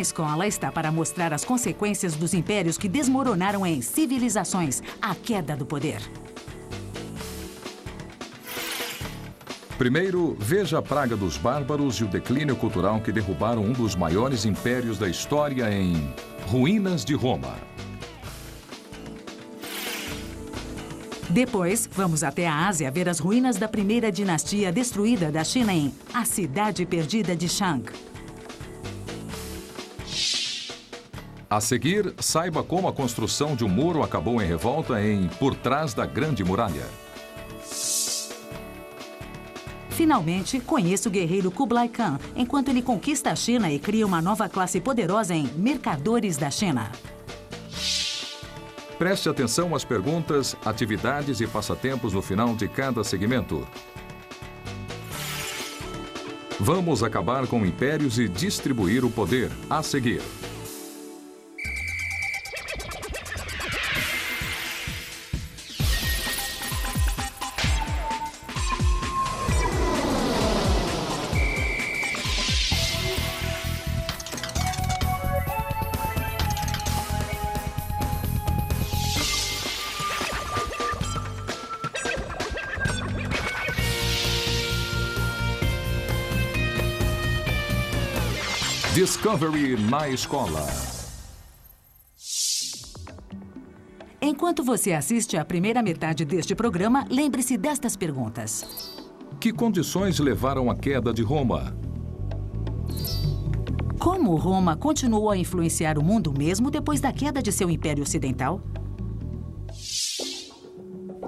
Escola está para mostrar as consequências dos impérios que desmoronaram em civilizações, a queda do poder. Primeiro, veja a praga dos bárbaros e o declínio cultural que derrubaram um dos maiores impérios da história em Ruínas de Roma. Depois, vamos até a Ásia ver as ruínas da primeira dinastia destruída da China em A Cidade Perdida de Shang. A seguir, saiba como a construção de um muro acabou em revolta em Por Trás da Grande Muralha. Finalmente, conheça o guerreiro Kublai Khan, enquanto ele conquista a China e cria uma nova classe poderosa em Mercadores da China. Preste atenção às perguntas, atividades e passatempos no final de cada segmento. Vamos acabar com impérios e distribuir o poder. A seguir. Discovery na escola. Enquanto você assiste à primeira metade deste programa, lembre-se destas perguntas. Que condições levaram à queda de Roma? Como Roma continuou a influenciar o mundo mesmo depois da queda de seu Império Ocidental?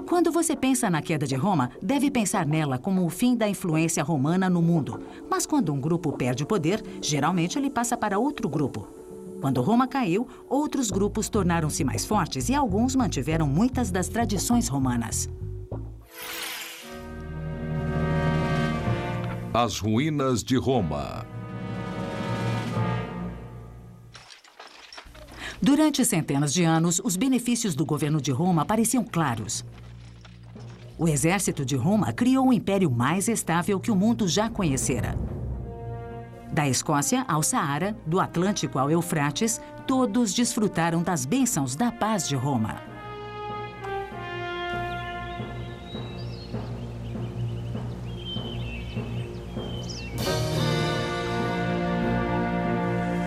Quando você pensa na queda de Roma, deve pensar nela como o fim da influência romana no mundo. Mas quando um grupo perde o poder, geralmente ele passa para outro grupo. Quando Roma caiu, outros grupos tornaram-se mais fortes e alguns mantiveram muitas das tradições romanas. As ruínas de Roma. Durante centenas de anos, os benefícios do governo de Roma pareciam claros. O exército de Roma criou o império mais estável que o mundo já conhecera. Da Escócia ao Saara, do Atlântico ao Eufrates, todos desfrutaram das bênçãos da paz de Roma.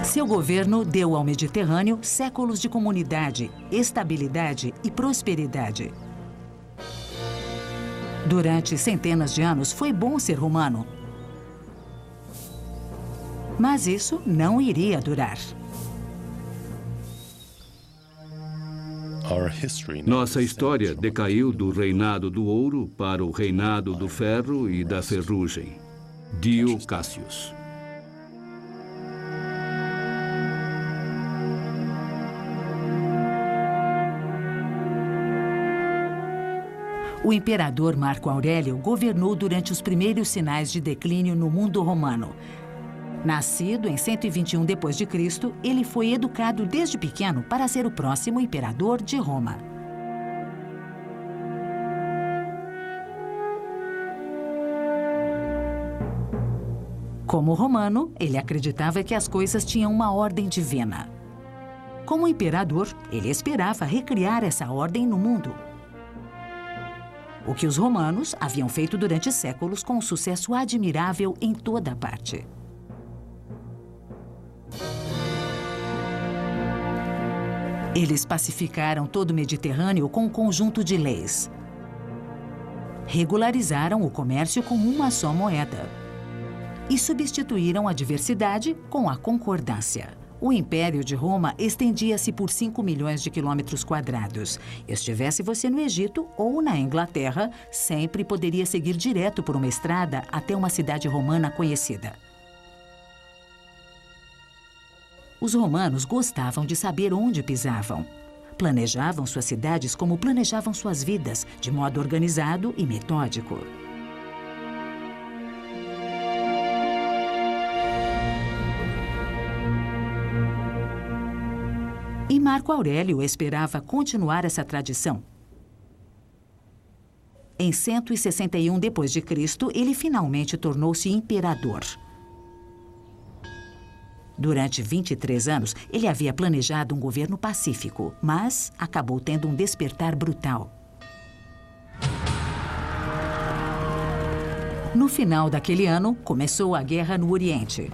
Seu governo deu ao Mediterrâneo séculos de comunidade, estabilidade e prosperidade. Durante centenas de anos, foi bom ser romano. Mas isso não iria durar. Nossa história decaiu do reinado do ouro para o reinado do ferro e da ferrugem. Dio Cassius. O imperador Marco Aurélio governou durante os primeiros sinais de declínio no mundo romano. Nascido em 121 d.C., ele foi educado desde pequeno para ser o próximo imperador de Roma. Como romano, ele acreditava que as coisas tinham uma ordem divina. Como imperador, ele esperava recriar essa ordem no mundo. O que os romanos haviam feito durante séculos com um sucesso admirável em toda parte. Eles pacificaram todo o Mediterrâneo com um conjunto de leis. Regularizaram o comércio com uma só moeda. E substituíram a diversidade com a concordância. O Império de Roma estendia-se por 5 milhões de quilômetros quadrados. Estivesse você no Egito ou na Inglaterra, sempre poderia seguir direto por uma estrada até uma cidade romana conhecida. Os romanos gostavam de saber onde pisavam. Planejavam suas cidades como planejavam suas vidas, de modo organizado e metódico. E Marco Aurélio esperava continuar essa tradição. Em 161 d.C., ele finalmente tornou-se imperador. Durante 23 anos, ele havia planejado um governo pacífico, mas acabou tendo um despertar brutal. No final daquele ano, começou a guerra no Oriente.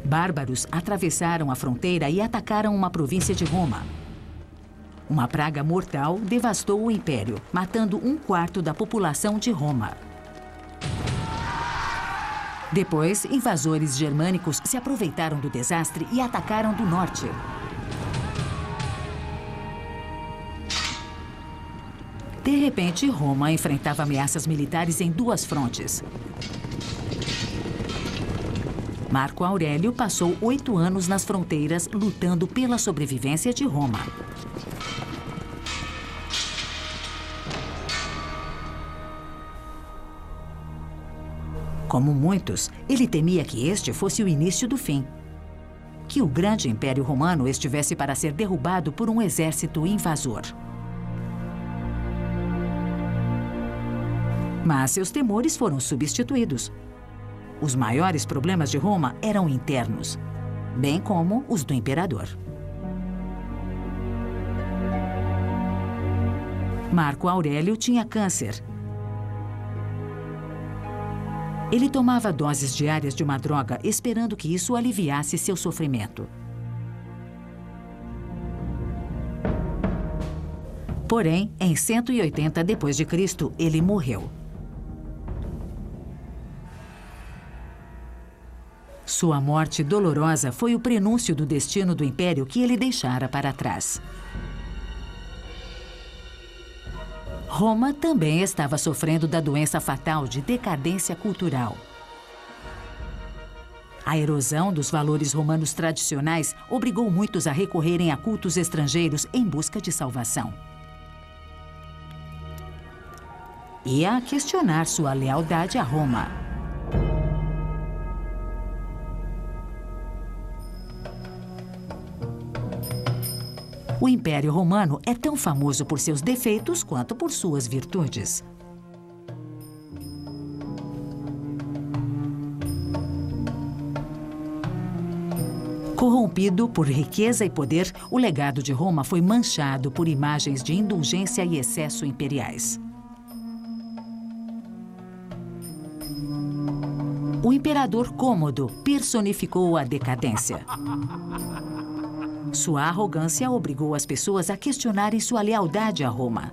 Bárbaros atravessaram a fronteira e atacaram uma província de Roma. Uma praga mortal devastou o império, matando 1/4 da população de Roma. Depois, invasores germânicos se aproveitaram do desastre e atacaram do norte. De repente, Roma enfrentava ameaças militares em 2 frontes. Marco Aurélio passou 8 anos nas fronteiras lutando pela sobrevivência de Roma. Como muitos, ele temia que este fosse o início do fim. Que o grande Império Romano estivesse para ser derrubado por um exército invasor. Mas seus temores foram substituídos. Os maiores problemas de Roma eram internos, bem como os do imperador. Marco Aurélio tinha câncer. Ele tomava doses diárias de uma droga, esperando que isso aliviasse seu sofrimento. Porém, em 180 d.C., ele morreu. Sua morte dolorosa foi o prenúncio do destino do império que ele deixara para trás. Roma também estava sofrendo da doença fatal de decadência cultural. A erosão dos valores romanos tradicionais obrigou muitos a recorrerem a cultos estrangeiros em busca de salvação. E a questionar sua lealdade a Roma. O Império Romano é tão famoso por seus defeitos quanto por suas virtudes. Corrompido por riqueza e poder, o legado de Roma foi manchado por imagens de indulgência e excesso imperiais. O imperador Cômodo personificou a decadência. Sua arrogância obrigou as pessoas a questionarem sua lealdade a Roma.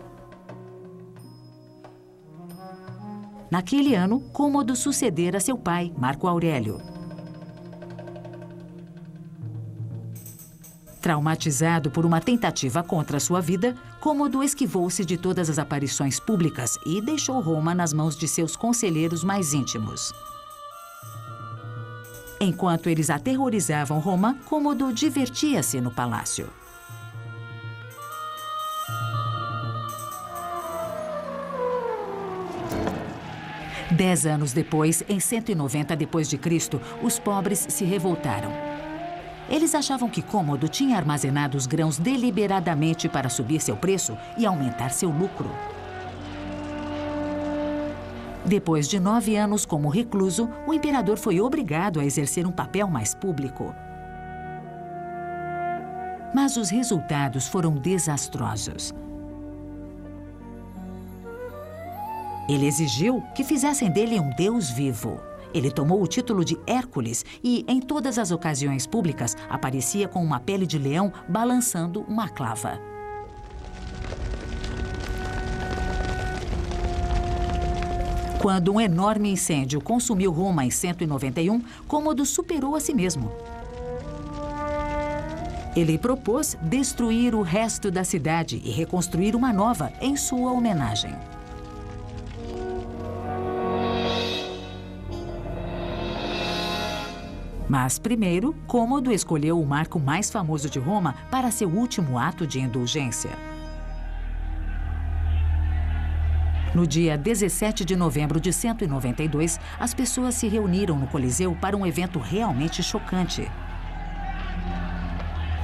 Naquele ano, Cômodo sucedera seu pai, Marco Aurélio. Traumatizado por uma tentativa contra sua vida, Cômodo esquivou-se de todas as aparições públicas e deixou Roma nas mãos de seus conselheiros mais íntimos. Enquanto eles aterrorizavam Roma, Cômodo divertia-se no palácio. Dez anos depois, em 190 d.C., os pobres se revoltaram. Eles achavam que Cômodo tinha armazenado os grãos deliberadamente para subir seu preço e aumentar seu lucro. Depois de 9 anos como recluso, o imperador foi obrigado a exercer um papel mais público. Mas os resultados foram desastrosos. Ele exigiu que fizessem dele um deus vivo. Ele tomou o título de Hércules e, em todas as ocasiões públicas, aparecia com uma pele de leão balançando uma clava. Quando um enorme incêndio consumiu Roma em 191, Cômodo superou a si mesmo. Ele propôs destruir o resto da cidade e reconstruir uma nova em sua homenagem. Mas primeiro, Cômodo escolheu o marco mais famoso de Roma para seu último ato de indulgência. No dia 17 de novembro de 192, as pessoas se reuniram no Coliseu para um evento realmente chocante.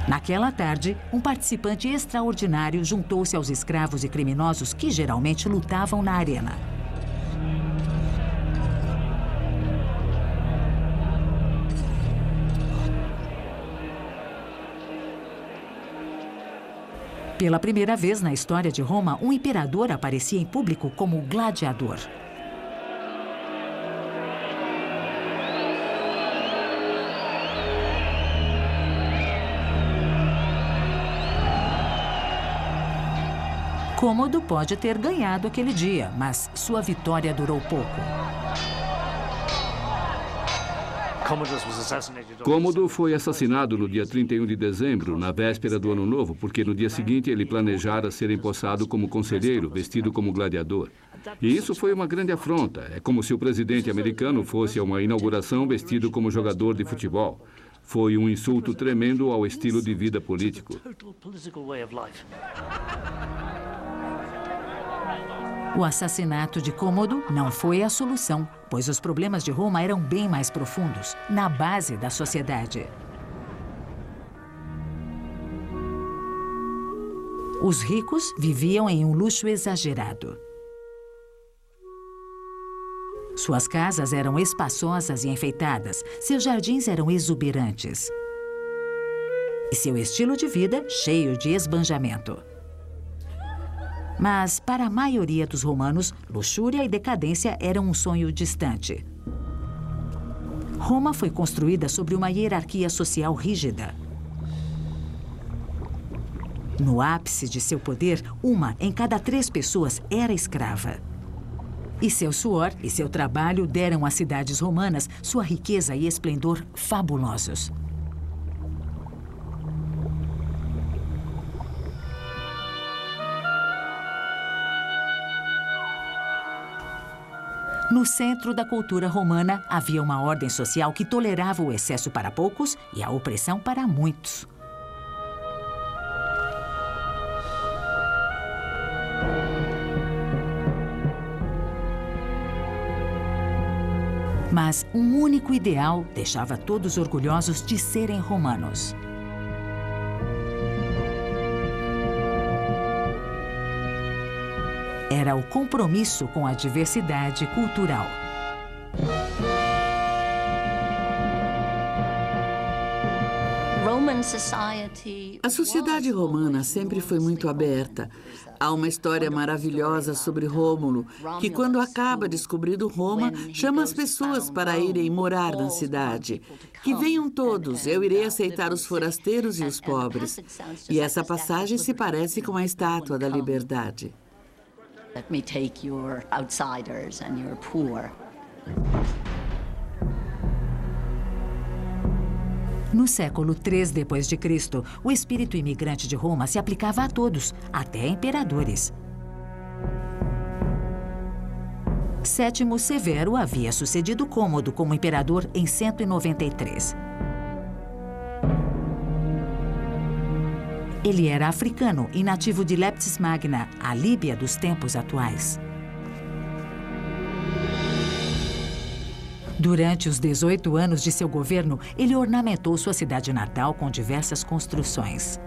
Naquela tarde, um participante extraordinário juntou-se aos escravos e criminosos que geralmente lutavam na arena. Pela primeira vez na história de Roma, um imperador aparecia em público como gladiador. Cômodo pode ter ganhado aquele dia, mas sua vitória durou pouco. Cômodo foi assassinado no dia 31 de dezembro, na véspera do Ano Novo, porque no dia seguinte ele planejara ser empossado como conselheiro, vestido como gladiador. E isso foi uma grande afronta. É como se o presidente americano fosse a uma inauguração vestido como jogador de futebol. Foi um insulto tremendo ao estilo de vida político. O assassinato de Cômodo não foi a solução, pois os problemas de Roma eram bem mais profundos, na base da sociedade. Os ricos viviam em um luxo exagerado. Suas casas eram espaçosas e enfeitadas, seus jardins eram exuberantes. E seu estilo de vida cheio de esbanjamento. Mas, para a maioria dos romanos, luxúria e decadência eram um sonho distante. Roma foi construída sobre uma hierarquia social rígida. No ápice de seu poder, 1 em cada 3 pessoas era escrava. E seu suor e seu trabalho deram às cidades romanas sua riqueza e esplendor fabulosos. No centro da cultura romana, havia uma ordem social que tolerava o excesso para poucos e a opressão para muitos. Mas um único ideal deixava todos orgulhosos de serem romanos. Era o compromisso com a diversidade cultural. A sociedade romana sempre foi muito aberta. Há uma história maravilhosa sobre Rômulo, que quando acaba descobrindo Roma, chama as pessoas para irem morar na cidade. Que venham todos, eu irei aceitar os forasteiros e os pobres. E essa passagem se parece com a Estátua da Liberdade. Let me take your outsiders and your poor. No século III d.C., o espírito imigrante de Roma se aplicava a todos, até imperadores. Sétimo Severo havia sucedido Cômodo como imperador em 193. Ele era africano e nativo de Leptis Magna, a Líbia dos tempos atuais. Durante os 18 anos de seu governo, ele ornamentou sua cidade natal com diversas construções.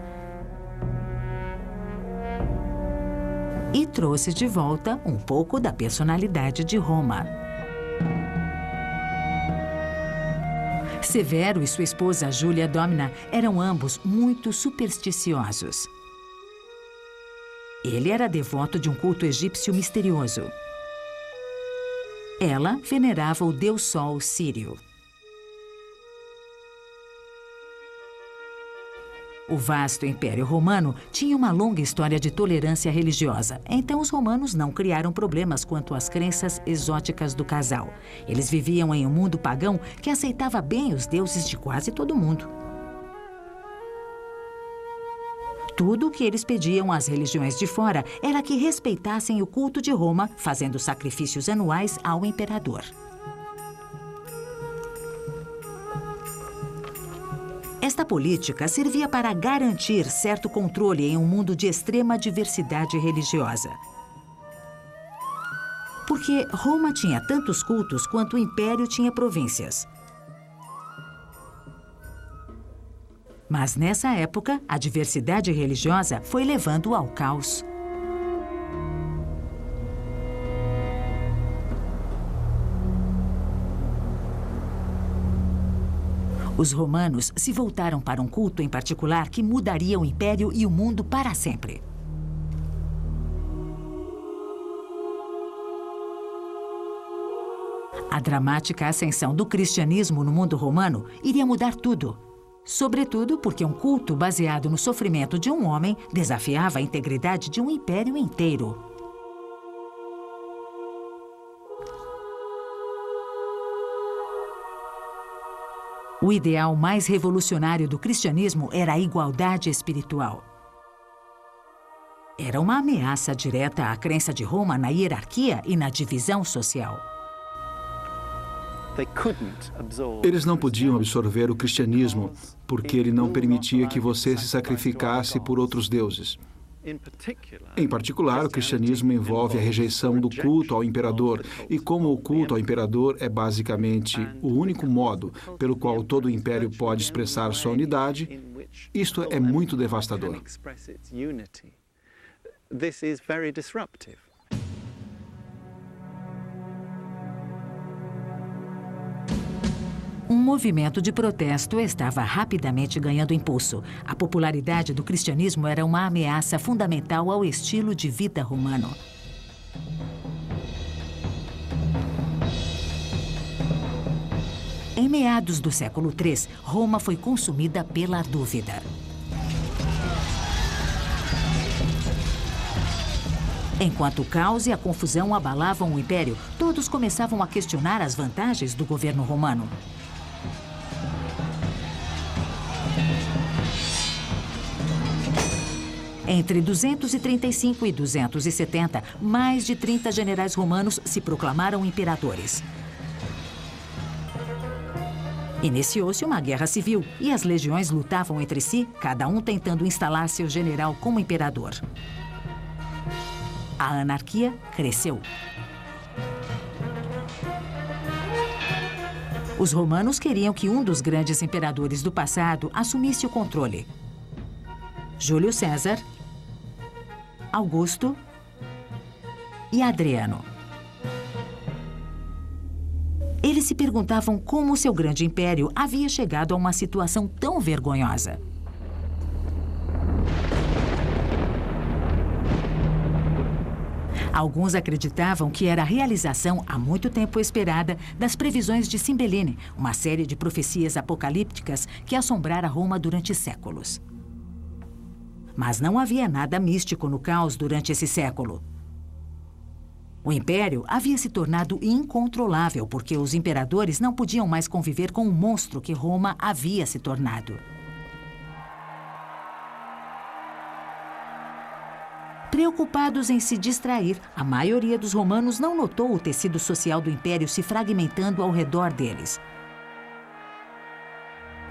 E trouxe de volta um pouco da personalidade de Roma. Severo e sua esposa Júlia Domina eram ambos muito supersticiosos. Ele era devoto de um culto egípcio misterioso. Ela venerava o deus Sol Sírio. O vasto Império Romano tinha uma longa história de tolerância religiosa, então os romanos não criaram problemas quanto às crenças exóticas do casal. Eles viviam em um mundo pagão que aceitava bem os deuses de quase todo mundo. Tudo o que eles pediam às religiões de fora era que respeitassem o culto de Roma, fazendo sacrifícios anuais ao imperador. Esta política servia para garantir certo controle em um mundo de extrema diversidade religiosa. Porque Roma tinha tantos cultos quanto o Império tinha províncias. Mas nessa época, a diversidade religiosa foi levando ao caos. Os romanos se voltaram para um culto em particular que mudaria o império e o mundo para sempre. A dramática ascensão do cristianismo no mundo romano iria mudar tudo. Sobretudo porque um culto baseado no sofrimento de um homem desafiava a integridade de um império inteiro. O ideal mais revolucionário do cristianismo era a igualdade espiritual. Era uma ameaça direta à crença de Roma na hierarquia e na divisão social. Eles não podiam absorver o cristianismo porque ele não permitia que você se sacrificasse por outros deuses. Em particular, o cristianismo envolve a rejeição do culto ao imperador, e como o culto ao imperador é basicamente o único modo pelo qual todo o império pode expressar sua unidade, isto é muito devastador. Um movimento de protesto estava rapidamente ganhando impulso. A popularidade do cristianismo era uma ameaça fundamental ao estilo de vida romano. Em meados do século III, Roma foi consumida pela dúvida. Enquanto o caos e a confusão abalavam o império, todos começavam a questionar as vantagens do governo romano. Entre 235 e 270, mais de 30 generais romanos se proclamaram imperadores. Iniciou-se uma guerra civil e as legiões lutavam entre si, cada um tentando instalar seu general como imperador. A anarquia cresceu. Os romanos queriam que um dos grandes imperadores do passado assumisse o controle. Júlio César, Augusto e Adriano. Eles se perguntavam como seu grande império havia chegado a uma situação tão vergonhosa. Alguns acreditavam que era a realização há muito tempo esperada das previsões de Cimbeline, uma série de profecias apocalípticas que assombrara Roma durante séculos. Mas não havia nada místico no caos durante esse século. O império havia se tornado incontrolável porque os imperadores não podiam mais conviver com o monstro que Roma havia se tornado. Preocupados em se distrair, a maioria dos romanos não notou o tecido social do império se fragmentando ao redor deles.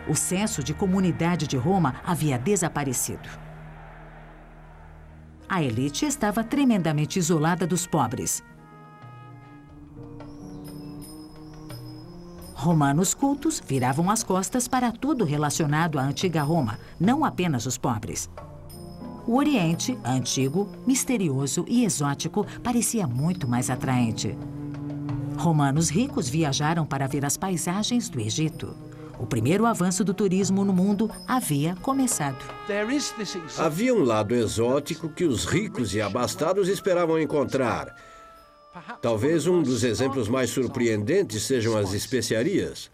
O senso de comunidade de Roma havia desaparecido. A elite estava tremendamente isolada dos pobres. Romanos cultos viravam as costas para tudo relacionado à antiga Roma, não apenas os pobres. O Oriente, antigo, misterioso e exótico, parecia muito mais atraente. Romanos ricos viajaram para ver as paisagens do Egito. O primeiro avanço do turismo no mundo havia começado. Havia um lado exótico que os ricos e abastados esperavam encontrar. Talvez um dos exemplos mais surpreendentes sejam as especiarias.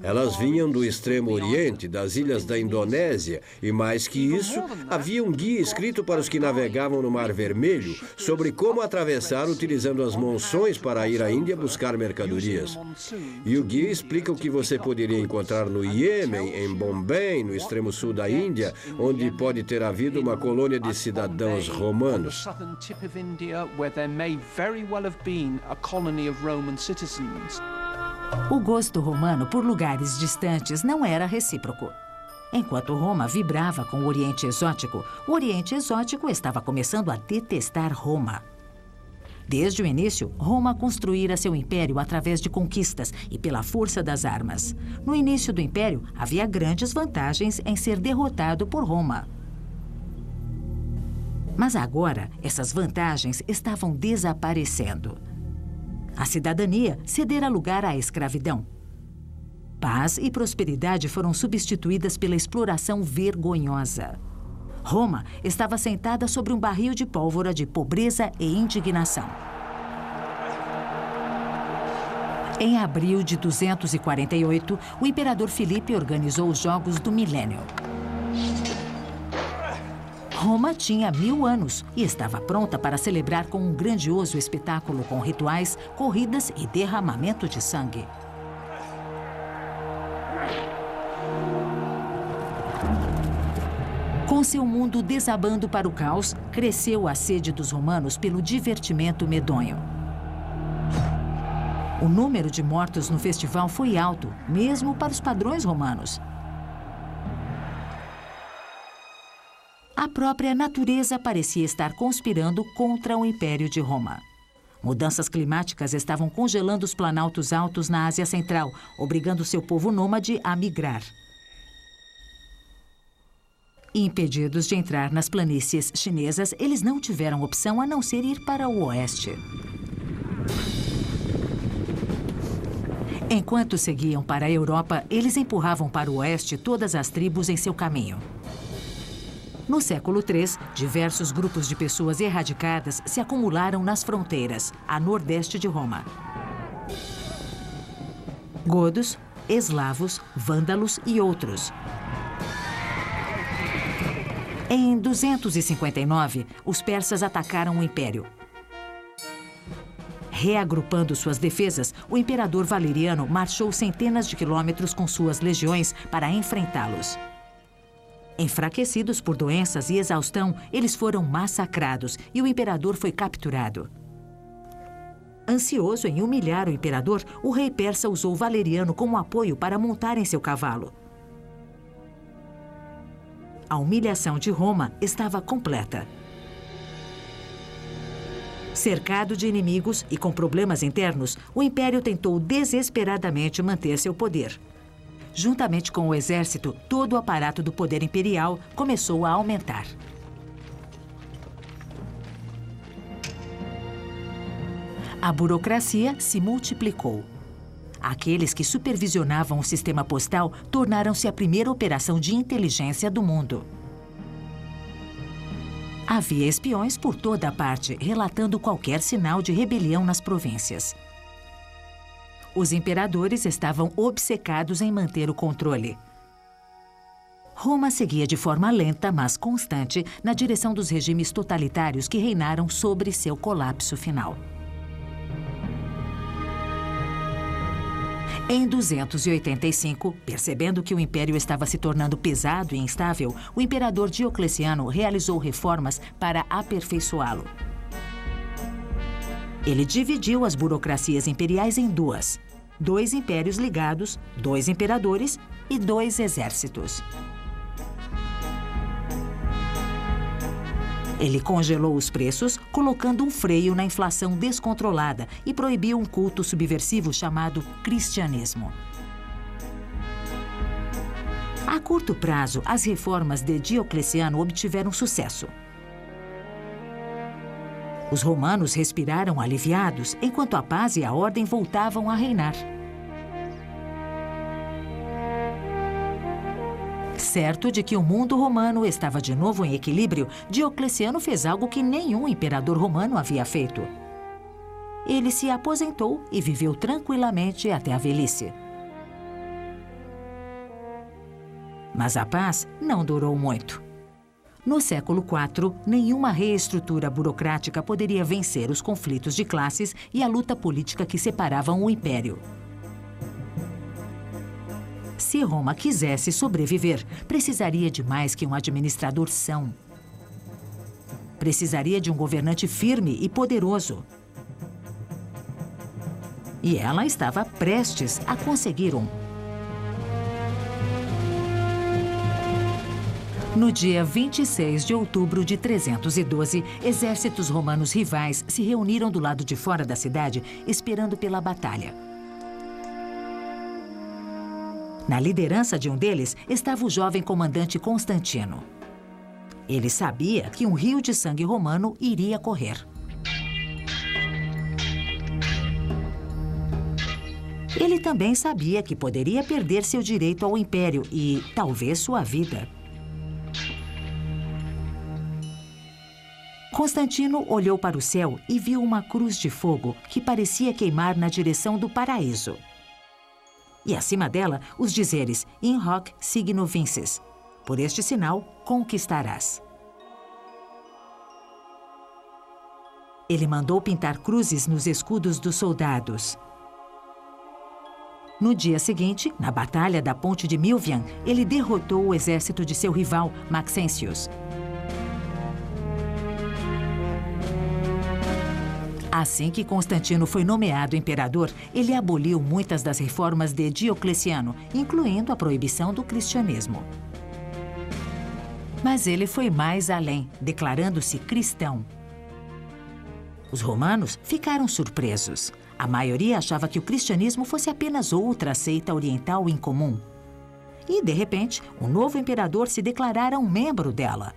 Elas vinham do extremo oriente, das ilhas da Indonésia, e mais que isso, havia um guia escrito para os que navegavam no Mar Vermelho sobre como atravessar utilizando as monções para ir à Índia buscar mercadorias. E o guia explica o que você poderia encontrar no Iêmen, em Bombay, no extremo sul da Índia, onde pode ter havido uma colônia de cidadãos romanos. O gosto romano por lugares distantes não era recíproco. Enquanto Roma vibrava com o Oriente Exótico estava começando a detestar Roma. Desde o início, Roma construíra seu império através de conquistas e pela força das armas. No início do império, havia grandes vantagens em ser derrotado por Roma. Mas agora, essas vantagens estavam desaparecendo. A cidadania cedera lugar à escravidão. Paz e prosperidade foram substituídas pela exploração vergonhosa. Roma estava sentada sobre um barril de pólvora de pobreza e indignação. Em abril de 248, o imperador Filipe organizou os Jogos do Milênio. Roma tinha 1000 anos e estava pronta para celebrar com um grandioso espetáculo com rituais, corridas e derramamento de sangue. Com seu mundo desabando para o caos, cresceu a sede dos romanos pelo divertimento medonho. O número de mortos no festival foi alto, mesmo para os padrões romanos. A própria natureza parecia estar conspirando contra o Império de Roma. Mudanças climáticas estavam congelando os planaltos altos na Ásia Central, obrigando seu povo nômade a migrar. Impedidos de entrar nas planícies chinesas, eles não tiveram opção a não ser ir para o oeste. Enquanto seguiam para a Europa, eles empurravam para o oeste todas as tribos em seu caminho. No século III, diversos grupos de pessoas erradicadas se acumularam nas fronteiras, a nordeste de Roma. Godos, eslavos, vândalos e outros. Em 259, os persas atacaram o império. Reagrupando suas defesas, o imperador Valeriano marchou centenas de quilômetros com suas legiões para enfrentá-los. Enfraquecidos por doenças e exaustão, eles foram massacrados e o imperador foi capturado. Ansioso em humilhar o imperador, o rei persa usou Valeriano como apoio para montar em seu cavalo. A humilhação de Roma estava completa. Cercado de inimigos e com problemas internos, o império tentou desesperadamente manter seu poder. Juntamente com o exército, todo o aparato do poder imperial começou a aumentar. A burocracia se multiplicou. Aqueles que supervisionavam o sistema postal tornaram-se a primeira operação de inteligência do mundo. Havia espiões por toda a parte, relatando qualquer sinal de rebelião nas províncias. Os imperadores estavam obcecados em manter o controle. Roma seguia de forma lenta, mas constante, na direção dos regimes totalitários que reinaram sobre seu colapso final. Em 285, percebendo que o império estava se tornando pesado e instável, o imperador Diocleciano realizou reformas para aperfeiçoá-lo. Ele dividiu as burocracias imperiais em duas: 2 impérios ligados, 2 imperadores e 2 exércitos. Ele congelou os preços, colocando um freio na inflação descontrolada e proibiu um culto subversivo chamado cristianismo. A curto prazo, as reformas de Diocleciano obtiveram sucesso. Os romanos respiraram aliviados, enquanto a paz e a ordem voltavam a reinar. Certo de que o mundo romano estava de novo em equilíbrio, Diocleciano fez algo que nenhum imperador romano havia feito. Ele se aposentou e viveu tranquilamente até a velhice. Mas a paz não durou muito. No século IV, nenhuma reestrutura burocrática poderia vencer os conflitos de classes e a luta política que separavam o império. Se Roma quisesse sobreviver, precisaria de mais que um administrador são. Precisaria de um governante firme e poderoso. E ela estava prestes a conseguir um. No dia 26 de outubro de 312, exércitos romanos rivais se reuniram do lado de fora da cidade, esperando pela batalha. Na liderança de um deles estava o jovem comandante Constantino. Ele sabia que um rio de sangue romano iria correr. Ele também sabia que poderia perder seu direito ao império e, talvez, sua vida. Constantino olhou para o céu e viu uma cruz de fogo que parecia queimar na direção do paraíso. E acima dela, os dizeres In hoc signo vinces. Por este sinal, conquistarás. Ele mandou pintar cruzes nos escudos dos soldados. No dia seguinte, na Batalha da Ponte de Milvian, ele derrotou o exército de seu rival, Maxentius. Assim que Constantino foi nomeado imperador, ele aboliu muitas das reformas de Diocleciano, incluindo a proibição do cristianismo. Mas ele foi mais além, declarando-se cristão. Os romanos ficaram surpresos. A maioria achava que o cristianismo fosse apenas outra seita oriental incomum. E, de repente, o novo imperador se declarara um membro dela.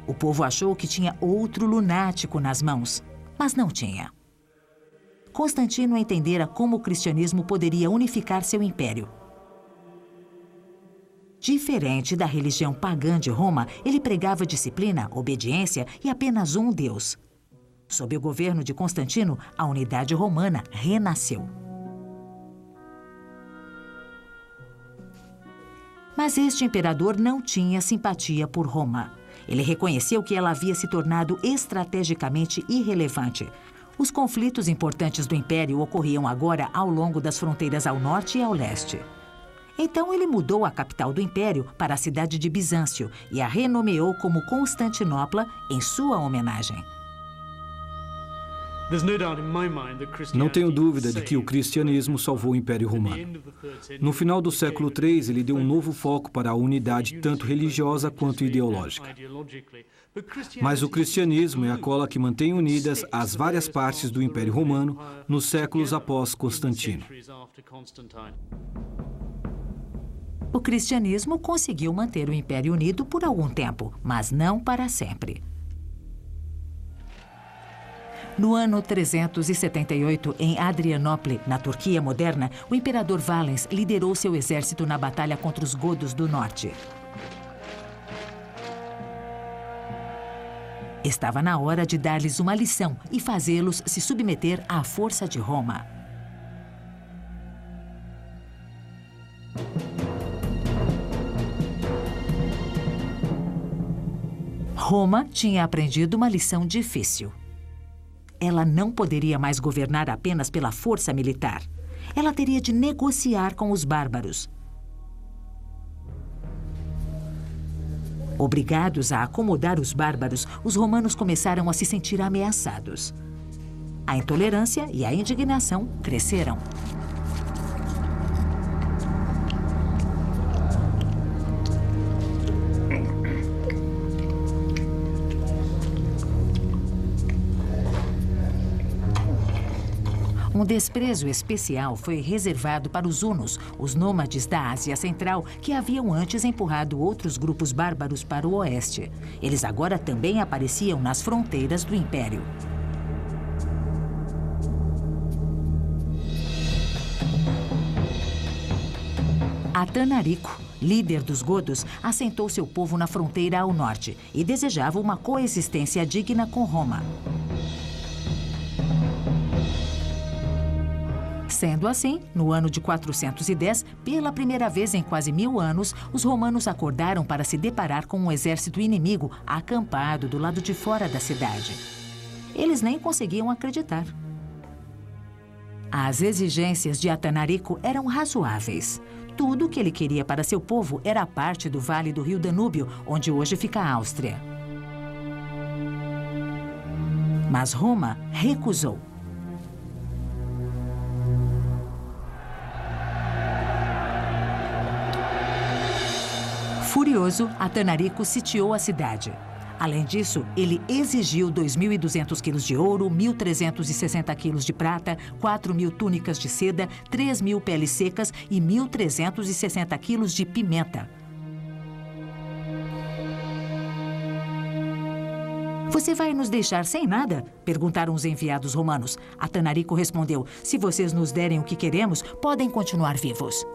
O povo achou que tinha outro lunático nas mãos, mas não tinha. Constantino entendera como o cristianismo poderia unificar seu império. Diferente da religião pagã de Roma, ele pregava disciplina, obediência e apenas um Deus. Sob o governo de Constantino, a unidade romana renasceu. Mas este imperador não tinha simpatia por Roma. Ele reconheceu que ela havia se tornado estrategicamente irrelevante. Os conflitos importantes do império ocorriam agora ao longo das fronteiras ao norte e ao leste. Então ele mudou a capital do império para a cidade de Bizâncio e a renomeou como Constantinopla em sua homenagem. Não tenho dúvida de que o cristianismo salvou o Império Romano. No final do século III, ele deu um novo foco para a unidade tanto religiosa quanto ideológica. Mas o cristianismo é a cola que mantém unidas as várias partes do Império Romano nos séculos após Constantino. O cristianismo conseguiu manter o Império unido por algum tempo, mas não para sempre. No ano 378, em Adrianóple, na Turquia moderna, o imperador Valens liderou seu exército na batalha contra os godos do norte. Estava na hora de dar-lhes uma lição e fazê-los se submeter à força de Roma. Roma tinha aprendido uma lição difícil. Ela não poderia mais governar apenas pela força militar. Ela teria de negociar com os bárbaros. Obrigados a acomodar os bárbaros, os romanos começaram a se sentir ameaçados. A intolerância e a indignação cresceram. Um desprezo especial foi reservado para os hunos, os nômades da Ásia Central, que haviam antes empurrado outros grupos bárbaros para o oeste. Eles agora também apareciam nas fronteiras do império. Atanarico, líder dos godos, assentou seu povo na fronteira ao norte e desejava uma coexistência digna com Roma. Sendo assim, no ano de 410, pela primeira vez em quase 1000 anos, os romanos acordaram para se deparar com um exército inimigo acampado do lado de fora da cidade. Eles nem conseguiam acreditar. As exigências de Atanarico eram razoáveis. Tudo o que ele queria para seu povo era a parte do vale do rio Danúbio, onde hoje fica a Áustria. Mas Roma recusou. Furioso, Atanarico sitiou a cidade. Além disso, ele exigiu 2.200 quilos de ouro, 1.360 quilos de prata, 4.000 túnicas de seda, 3.000 peles secas e 1.360 quilos de pimenta. Você vai nos deixar sem nada? Perguntaram os enviados romanos. Atanarico respondeu: se vocês nos derem o que queremos, podem continuar vivos.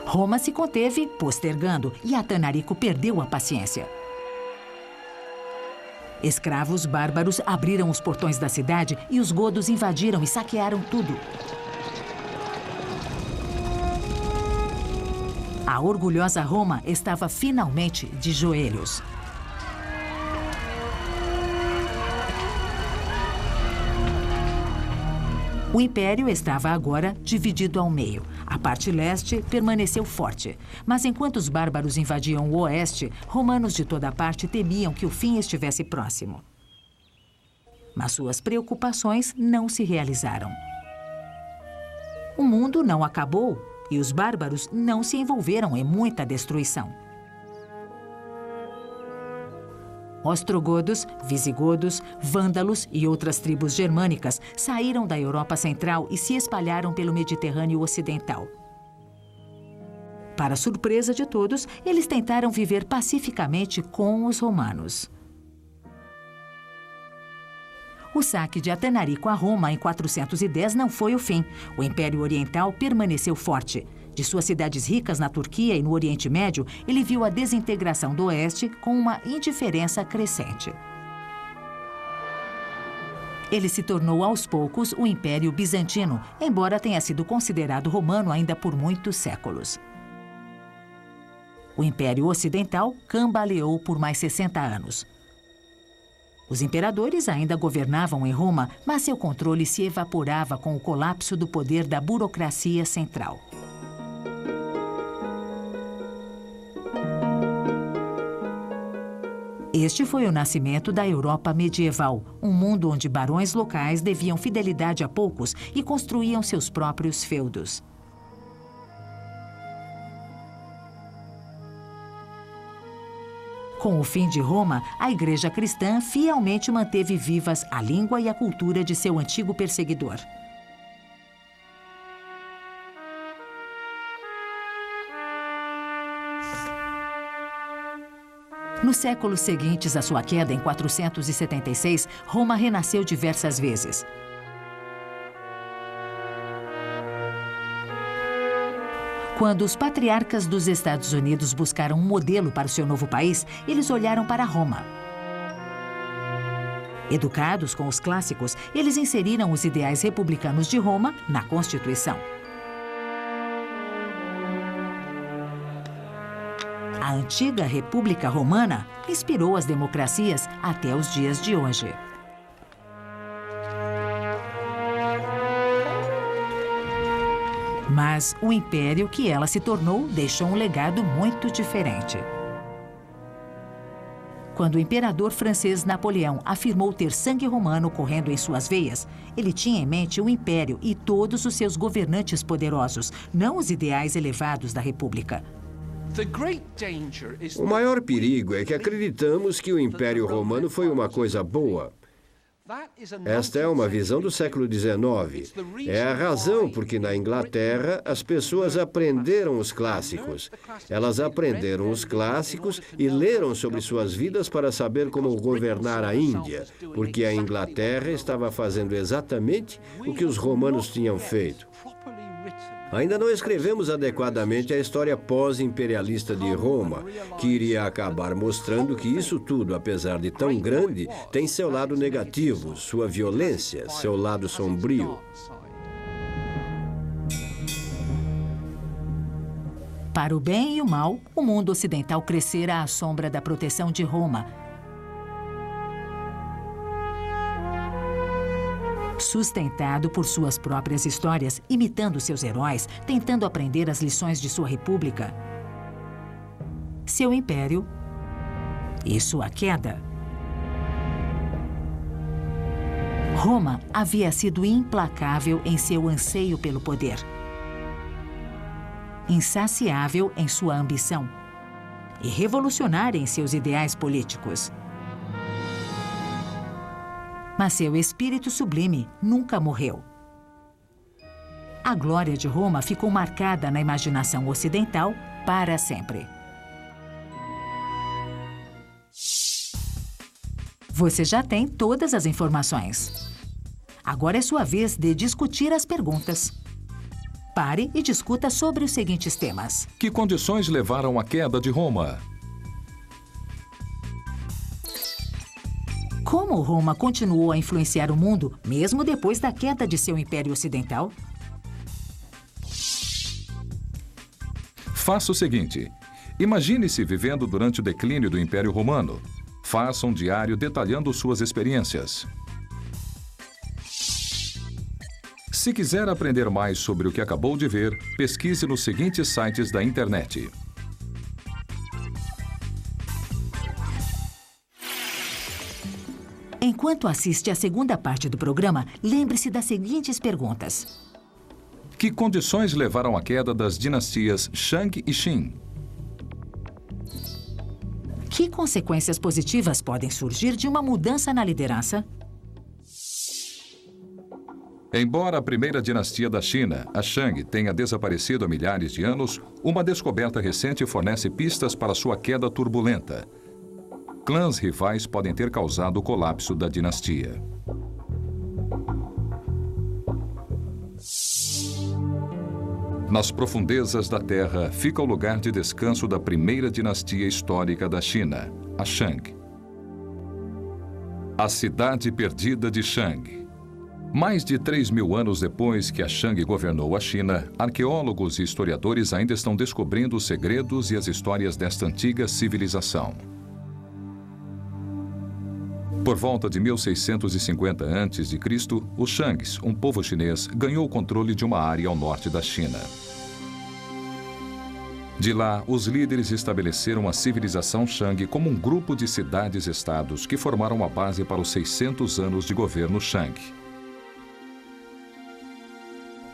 Roma se conteve, postergando, e Atanarico perdeu a paciência. Escravos bárbaros abriram os portões da cidade e os godos invadiram e saquearam tudo. A orgulhosa Roma estava finalmente de joelhos. O império estava agora dividido ao meio. A parte leste permaneceu forte. Mas enquanto os bárbaros invadiam o oeste, romanos de toda parte temiam que o fim estivesse próximo. Mas suas preocupações não se realizaram. O mundo não acabou e os bárbaros não se envolveram em muita destruição. Ostrogodos, visigodos, vândalos e outras tribos germânicas saíram da Europa Central e se espalharam pelo Mediterrâneo Ocidental. Para surpresa de todos, eles tentaram viver pacificamente com os romanos. O saque de Atanarico a Roma em 410 não foi o fim. O Império Oriental permaneceu forte. De suas cidades ricas na Turquia e no Oriente Médio, ele viu a desintegração do Oeste com uma indiferença crescente. Ele se tornou aos poucos o Império Bizantino, embora tenha sido considerado romano ainda por muitos séculos. O Império Ocidental cambaleou por mais 60 anos. Os imperadores ainda governavam em Roma, mas seu controle se evaporava com o colapso do poder da burocracia central. Este foi o nascimento da Europa medieval, um mundo onde barões locais deviam fidelidade a poucos e construíam seus próprios feudos. Com o fim de Roma, a Igreja cristã fielmente manteve vivas a língua e a cultura de seu antigo perseguidor. Nos séculos seguintes à sua queda, em 476, Roma renasceu diversas vezes. Quando os patriarcas dos Estados Unidos buscaram um modelo para o seu novo país, eles olharam para Roma. Educados com os clássicos, eles inseriram os ideais republicanos de Roma na Constituição. A antiga República Romana inspirou as democracias até os dias de hoje. Mas o império que ela se tornou deixou um legado muito diferente. Quando o imperador francês Napoleão afirmou ter sangue romano correndo em suas veias, ele tinha em mente o império e todos os seus governantes poderosos, não os ideais elevados da República. O maior perigo é que acreditamos que o Império Romano foi uma coisa boa. Esta é uma visão do século XIX. É a razão porque na Inglaterra as pessoas aprenderam os clássicos. Elas aprenderam os clássicos e leram sobre suas vidas para saber como governar a Índia, porque a Inglaterra estava fazendo exatamente o que os romanos tinham feito. Ainda não escrevemos adequadamente a história pós-imperialista de Roma, que iria acabar mostrando que isso tudo, apesar de tão grande, tem seu lado negativo, sua violência, seu lado sombrio. Para o bem e o mal, o mundo ocidental crescera à sombra da proteção de Roma. Sustentado por suas próprias histórias, imitando seus heróis, tentando aprender as lições de sua república, seu império e sua queda. Roma havia sido implacável em seu anseio pelo poder, insaciável em sua ambição e revolucionária em seus ideais políticos. Mas seu espírito sublime nunca morreu. A glória de Roma ficou marcada na imaginação ocidental para sempre. Você já tem todas as informações. Agora é sua vez de discutir as perguntas. Pare e discuta sobre os seguintes temas. Que condições levaram à queda de Roma? Como Roma continuou a influenciar o mundo, mesmo depois da queda de seu Império Ocidental? Faça o seguinte. Imagine-se vivendo durante o declínio do Império Romano. Faça um diário detalhando suas experiências. Se quiser aprender mais sobre o que acabou de ver, pesquise nos seguintes sites da internet. Enquanto assiste à segunda parte do programa, lembre-se das seguintes perguntas. Que condições levaram à queda das dinastias Shang e Qin? Que consequências positivas podem surgir de uma mudança na liderança? Embora a primeira dinastia da China, a Shang, tenha desaparecido há milhares de anos, uma descoberta recente fornece pistas para sua queda turbulenta. Clãs rivais podem ter causado o colapso da dinastia. Nas profundezas da Terra fica o lugar de descanso da primeira dinastia histórica da China, a Shang. A cidade perdida de Shang. Mais de 3.000 anos depois que a Shang governou a China, arqueólogos e historiadores ainda estão descobrindo os segredos e as histórias desta antiga civilização. Por volta de 1650 a.C., os Shangs, um povo chinês, ganhou o controle de uma área ao norte da China. De lá, os líderes estabeleceram a civilização Shang como um grupo de cidades-estados que formaram a base para os 600 anos de governo Shang.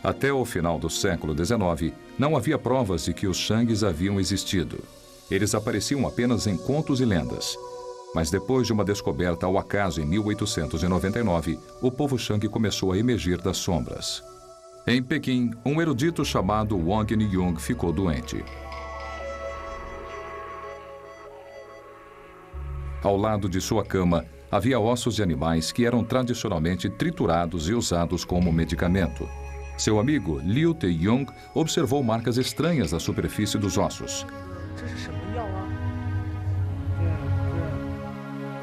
Até o final do século XIX, não havia provas de que os Shangs haviam existido. Eles apareciam apenas em contos e lendas. Mas depois de uma descoberta ao acaso em 1899, o povo Shang começou a emergir das sombras. Em Pequim, um erudito chamado Wang Niyong ficou doente. Ao lado de sua cama, havia ossos de animais que eram tradicionalmente triturados e usados como medicamento. Seu amigo Liu Taeyong observou marcas estranhas na superfície dos ossos.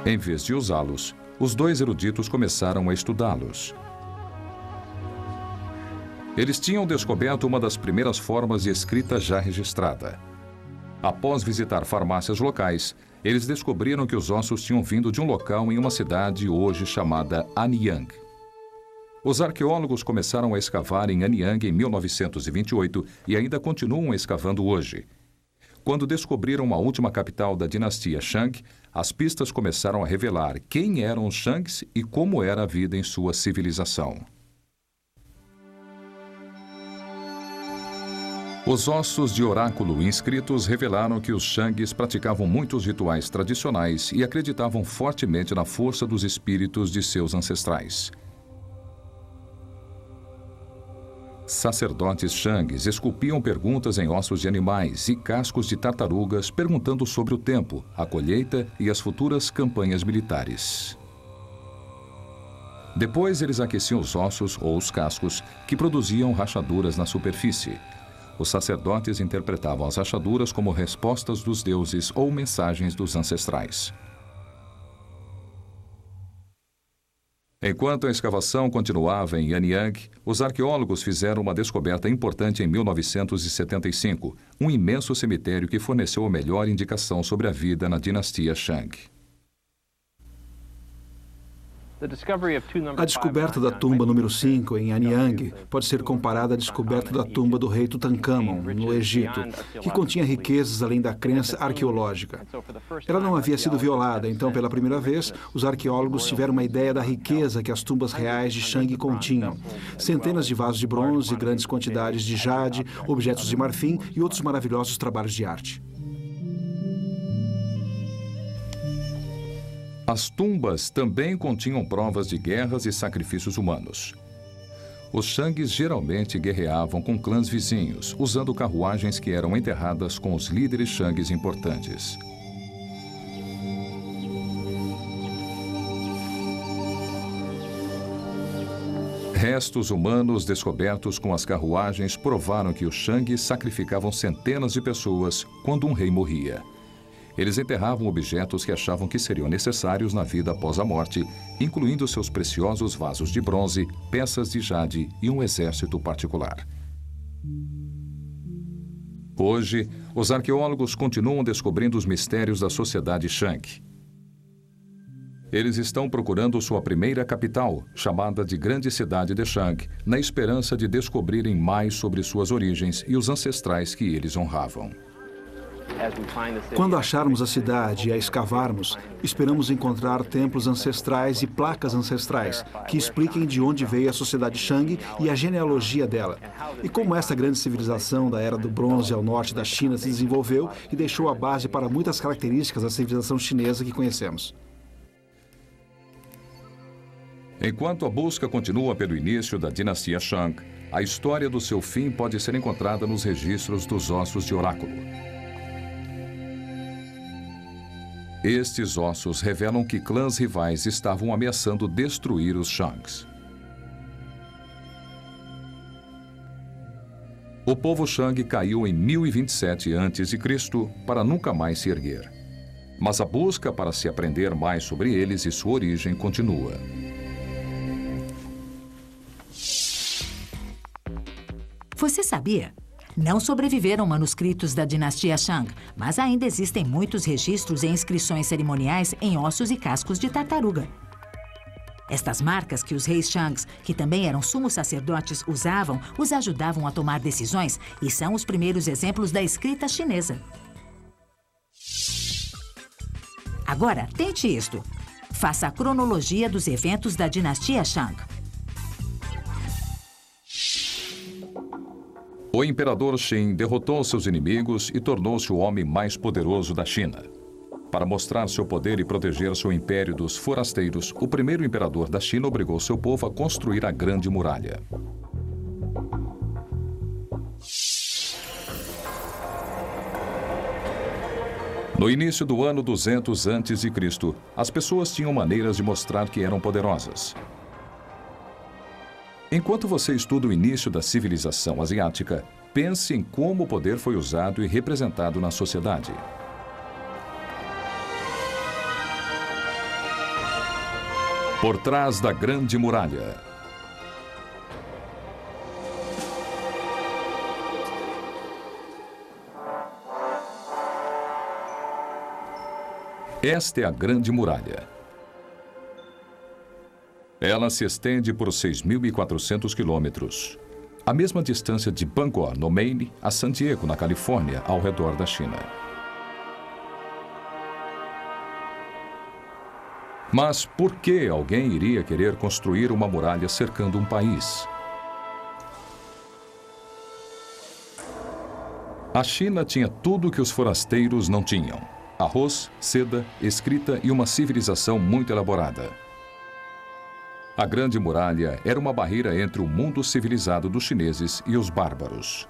Em vez de usá-los, os dois eruditos começaram a estudá-los. Eles tinham descoberto uma das primeiras formas de escrita já registrada. Após visitar farmácias locais, eles descobriram que os ossos tinham vindo de um local em uma cidade hoje chamada Anyang. Os arqueólogos começaram a escavar em Anyang em 1928 e ainda continuam escavando hoje. Quando descobriram a última capital da dinastia Shang, as pistas começaram a revelar quem eram os Shangs e como era a vida em sua civilização. Os ossos de oráculo inscritos revelaram que os Shangs praticavam muitos rituais tradicionais e acreditavam fortemente na força dos espíritos de seus ancestrais. Sacerdotes Shangs esculpiam perguntas em ossos de animais e cascos de tartarugas, perguntando sobre o tempo, a colheita e as futuras campanhas militares. Depois eles aqueciam os ossos ou os cascos, que produziam rachaduras na superfície. Os sacerdotes interpretavam as rachaduras como respostas dos deuses ou mensagens dos ancestrais. Enquanto a escavação continuava em Anyang, os arqueólogos fizeram uma descoberta importante em 1975, um imenso cemitério que forneceu a melhor indicação sobre a vida na dinastia Shang. A descoberta da tumba número 5 em Anyang pode ser comparada à descoberta da tumba do rei Tutankhamon, no Egito, que continha riquezas além da crença arqueológica. Ela não havia sido violada, então, pela primeira vez, os arqueólogos tiveram uma ideia da riqueza que as tumbas reais de Shang continham. Centenas de vasos de bronze, grandes quantidades de jade, objetos de marfim e outros maravilhosos trabalhos de arte. As tumbas também continham provas de guerras e sacrifícios humanos. Os Shangs geralmente guerreavam com clãs vizinhos, usando carruagens que eram enterradas com os líderes Shangs importantes. Restos humanos descobertos com as carruagens provaram que os Shang sacrificavam centenas de pessoas quando um rei morria. Eles enterravam objetos que achavam que seriam necessários na vida após a morte, incluindo seus preciosos vasos de bronze, peças de jade e um exército particular. Hoje, os arqueólogos continuam descobrindo os mistérios da sociedade Shang. Eles estão procurando sua primeira capital, chamada de Grande Cidade de Shang, na esperança de descobrirem mais sobre suas origens e os ancestrais que eles honravam. Quando acharmos a cidade e a escavarmos, esperamos encontrar templos ancestrais e placas ancestrais que expliquem de onde veio a sociedade Shang e a genealogia dela, e como essa grande civilização da Era do Bronze ao norte da China se desenvolveu e deixou a base para muitas características da civilização chinesa que conhecemos. Enquanto a busca continua pelo início da dinastia Shang, a história do seu fim pode ser encontrada nos registros dos ossos de oráculo. Estes ossos revelam que clãs rivais estavam ameaçando destruir os Shangs. O povo Shang caiu em 1027 a.C. para nunca mais se erguer. Mas a busca para se aprender mais sobre eles e sua origem continua. Você sabia? Não sobreviveram manuscritos da dinastia Shang, mas ainda existem muitos registros e inscrições cerimoniais em ossos e cascos de tartaruga. Estas marcas que os reis Shangs, que também eram sumos sacerdotes, usavam, os ajudavam a tomar decisões e são os primeiros exemplos da escrita chinesa. Agora, tente isto. Faça a cronologia dos eventos da dinastia Shang. O imperador Qin derrotou seus inimigos e tornou-se o homem mais poderoso da China. Para mostrar seu poder e proteger seu império dos forasteiros, o primeiro imperador da China obrigou seu povo a construir a Grande Muralha. No início do ano 200 a.C., as pessoas tinham maneiras de mostrar que eram poderosas. Enquanto você estuda o início da civilização asiática, pense em como o poder foi usado e representado na sociedade. Por trás da Grande Muralha. Esta é a Grande Muralha. Ela se estende por 6.400 quilômetros, a mesma distância de Bangor, no Maine, a San Diego, na Califórnia, ao redor da China. Mas por que alguém iria querer construir uma muralha cercando um país? A China tinha tudo que os forasteiros não tinham: arroz, seda, escrita e uma civilização muito elaborada. A Grande Muralha era uma barreira entre o mundo civilizado dos chineses e os bárbaros.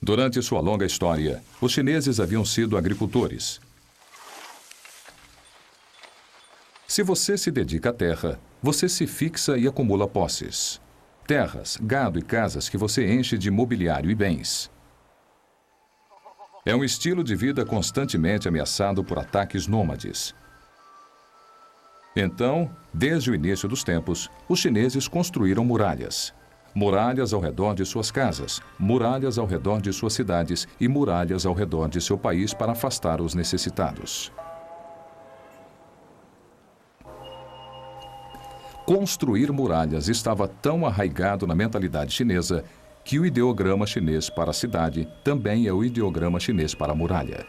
Durante sua longa história, os chineses haviam sido agricultores. Se você se dedica à terra, você se fixa e acumula posses. Terras, gado e casas que você enche de mobiliário e bens. É um estilo de vida constantemente ameaçado por ataques nômades. Então, desde o início dos tempos, os chineses construíram muralhas. Muralhas ao redor de suas casas, muralhas ao redor de suas cidades e muralhas ao redor de seu país para afastar os necessitados. Construir muralhas estava tão arraigado na mentalidade chinesa que o ideograma chinês para a cidade também é o ideograma chinês para a muralha.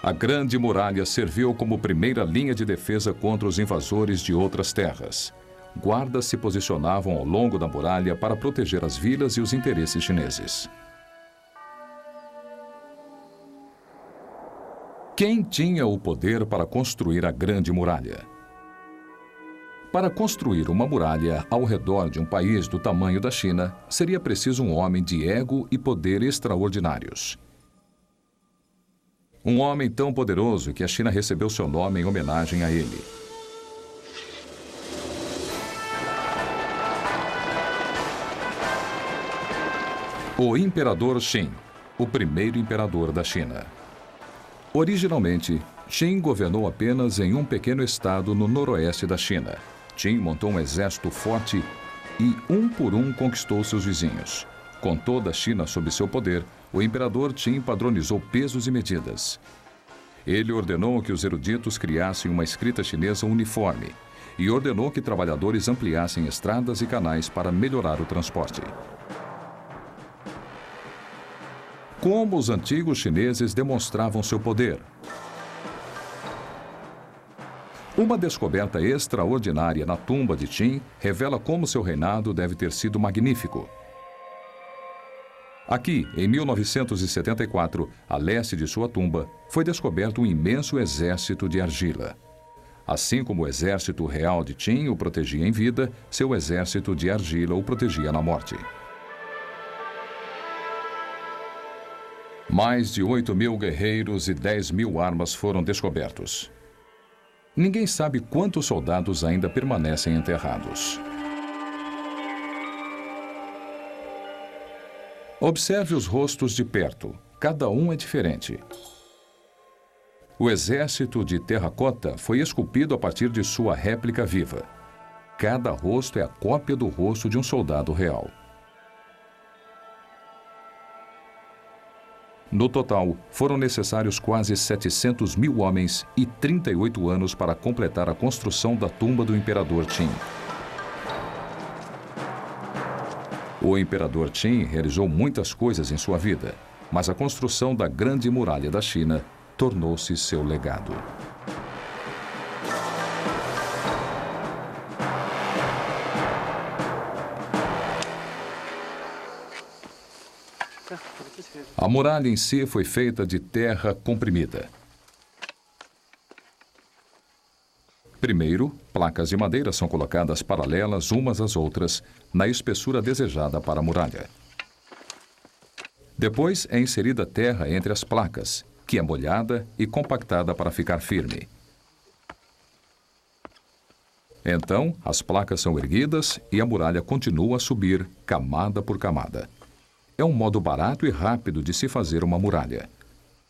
A Grande Muralha serviu como primeira linha de defesa contra os invasores de outras terras. Guardas se posicionavam ao longo da muralha para proteger as vilas e os interesses chineses. Quem tinha o poder para construir a Grande Muralha? Para construir uma muralha ao redor de um país do tamanho da China, seria preciso um homem de ego e poder extraordinários. Um homem tão poderoso que a China recebeu seu nome em homenagem a ele. O Imperador Qin, o primeiro imperador da China. Originalmente, Qin governou apenas em um pequeno estado no noroeste da China. Qin montou um exército forte e, um por um, conquistou seus vizinhos. Com toda a China sob seu poder, o imperador Qin padronizou pesos e medidas. Ele ordenou que os eruditos criassem uma escrita chinesa uniforme e ordenou que trabalhadores ampliassem estradas e canais para melhorar o transporte. Como os antigos chineses demonstravam seu poder? Uma descoberta extraordinária na tumba de Qin revela como seu reinado deve ter sido magnífico. Aqui, em 1974, a leste de sua tumba, foi descoberto um imenso exército de argila. Assim como o exército real de Qin o protegia em vida, seu exército de argila o protegia na morte. Mais de 8.000 guerreiros e 10.000 armas foram descobertos. Ninguém sabe quantos soldados ainda permanecem enterrados. Observe os rostos de perto. Cada um é diferente. O exército de terracota foi esculpido a partir de sua réplica viva. Cada rosto é a cópia do rosto de um soldado real. No total, foram necessários quase 700.000 homens e 38 anos para completar a construção da tumba do imperador Qin. O imperador Qin realizou muitas coisas em sua vida, mas a construção da Grande Muralha da China tornou-se seu legado. A muralha em si foi feita de terra comprimida. Primeiro, placas de madeira são colocadas paralelas umas às outras, na espessura desejada para a muralha. Depois é inserida terra entre as placas, que é molhada e compactada para ficar firme. Então, as placas são erguidas e a muralha continua a subir, camada por camada. É um modo barato e rápido de se fazer uma muralha.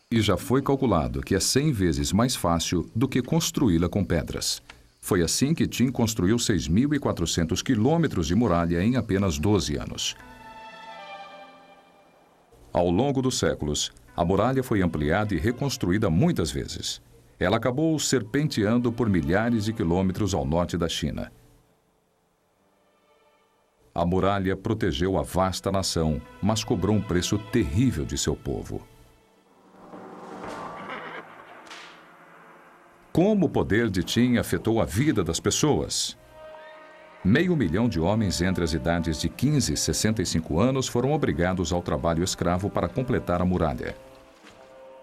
E já foi calculado que é 100 vezes mais fácil do que construí-la com pedras. Foi assim que Qin construiu 6.400 quilômetros de muralha em apenas 12 anos. Ao longo dos séculos, a muralha foi ampliada e reconstruída muitas vezes. Ela acabou serpenteando por milhares de quilômetros ao norte da China. A muralha protegeu a vasta nação, mas cobrou um preço terrível de seu povo. Como o poder de Qin afetou a vida das pessoas? 500 mil de homens entre as idades de 15 e 65 anos foram obrigados ao trabalho escravo para completar a muralha.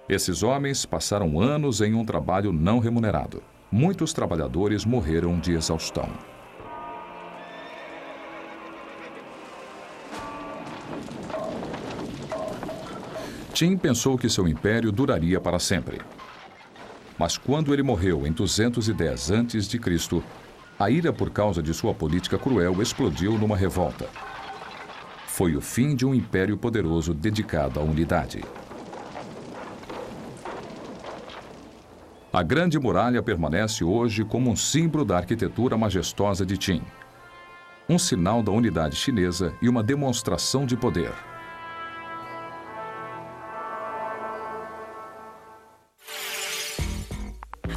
Esses homens passaram anos em um trabalho não remunerado. Muitos trabalhadores morreram de exaustão. Qin pensou que seu império duraria para sempre. Mas quando ele morreu em 210 a.C., a ira por causa de sua política cruel explodiu numa revolta. Foi o fim de um império poderoso dedicado à unidade. A Grande Muralha permanece hoje como um símbolo da arquitetura majestosa de Qin. Um sinal da unidade chinesa e uma demonstração de poder.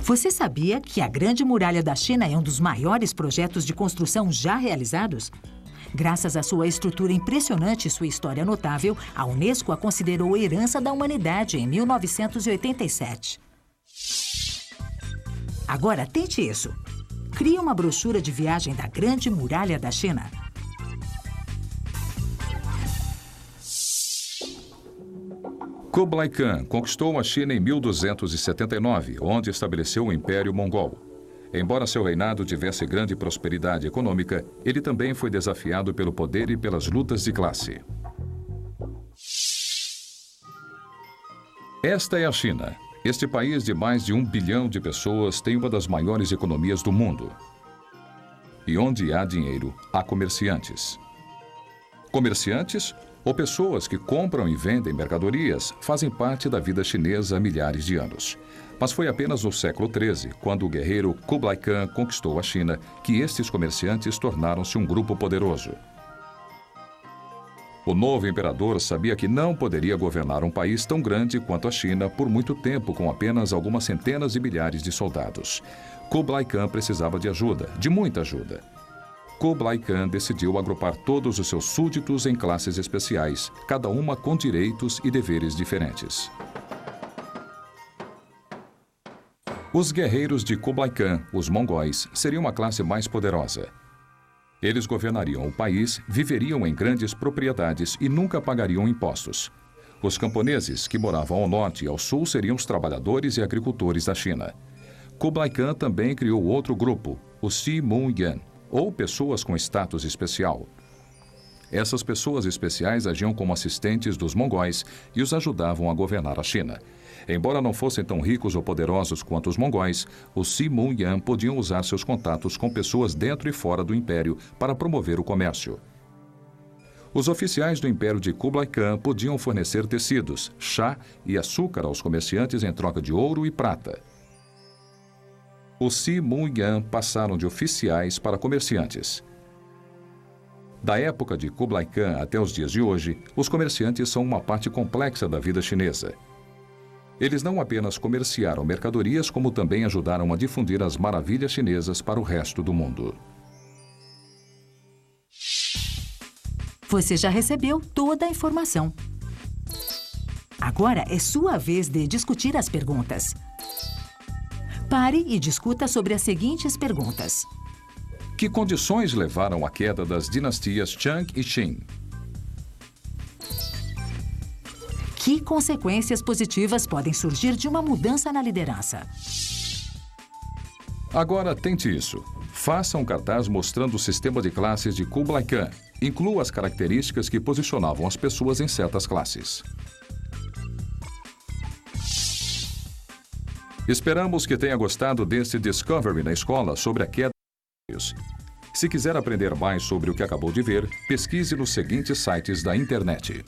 Você sabia que a Grande Muralha da China é um dos maiores projetos de construção já realizados? Graças à sua estrutura impressionante e sua história notável, a Unesco a considerou herança da humanidade em 1987. Agora, tente isso. Crie uma brochura de viagem da Grande Muralha da China. Kublai Khan conquistou a China em 1279, onde estabeleceu o Império Mongol. Embora seu reinado tivesse grande prosperidade econômica, ele também foi desafiado pelo poder e pelas lutas de classe. Esta é a China. Este país de mais de 1 bilhão de pessoas tem uma das maiores economias do mundo. E onde há dinheiro, há comerciantes. Comerciantes, ou pessoas que compram e vendem mercadorias, fazem parte da vida chinesa há milhares de anos. Mas foi apenas no século XIII, quando o guerreiro Kublai Khan conquistou a China, que estes comerciantes tornaram-se um grupo poderoso. O novo imperador sabia que não poderia governar um país tão grande quanto a China por muito tempo com apenas algumas centenas de milhares de soldados. Kublai Khan precisava de ajuda, de muita ajuda. Kublai Khan decidiu agrupar todos os seus súditos em classes especiais, cada uma com direitos e deveres diferentes. Os guerreiros de Kublai Khan, os mongóis, seriam a classe mais poderosa. Eles governariam o país, viveriam em grandes propriedades e nunca pagariam impostos. Os camponeses, que moravam ao norte e ao sul, seriam os trabalhadores e agricultores da China. Kublai Khan também criou outro grupo, os Si-Mun-Yan, ou pessoas com status especial. Essas pessoas especiais agiam como assistentes dos mongóis e os ajudavam a governar a China. Embora não fossem tão ricos ou poderosos quanto os mongóis, os Si-Mun-Yan podiam usar seus contatos com pessoas dentro e fora do império para promover o comércio. Os oficiais do império de Kublai Khan podiam fornecer tecidos, chá e açúcar aos comerciantes em troca de ouro e prata. Os Si-Mun-Yan passaram de oficiais para comerciantes. Da época de Kublai Khan até os dias de hoje, os comerciantes são uma parte complexa da vida chinesa. Eles não apenas comerciaram mercadorias, como também ajudaram a difundir as maravilhas chinesas para o resto do mundo. Você já recebeu toda a informação. Agora é sua vez de discutir as perguntas. Pare e discuta sobre as seguintes perguntas. Que condições levaram à queda das dinastias Shang e Qin? Que consequências positivas podem surgir de uma mudança na liderança? Agora tente isso. Faça um cartaz mostrando o sistema de classes de Kublai Khan. Inclua as características que posicionavam as pessoas em certas classes. Esperamos que tenha gostado desse Discovery na escola sobre a queda dos impérios. Se quiser aprender mais sobre o que acabou de ver, pesquise nos seguintes sites da internet.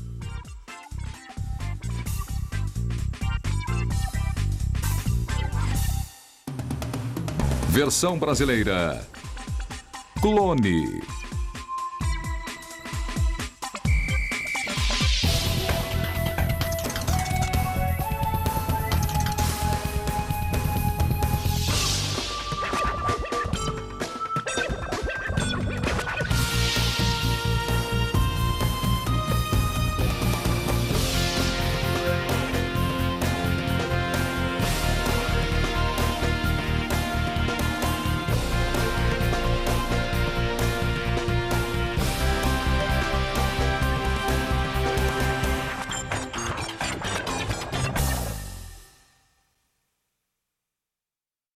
Versão brasileira. Clone.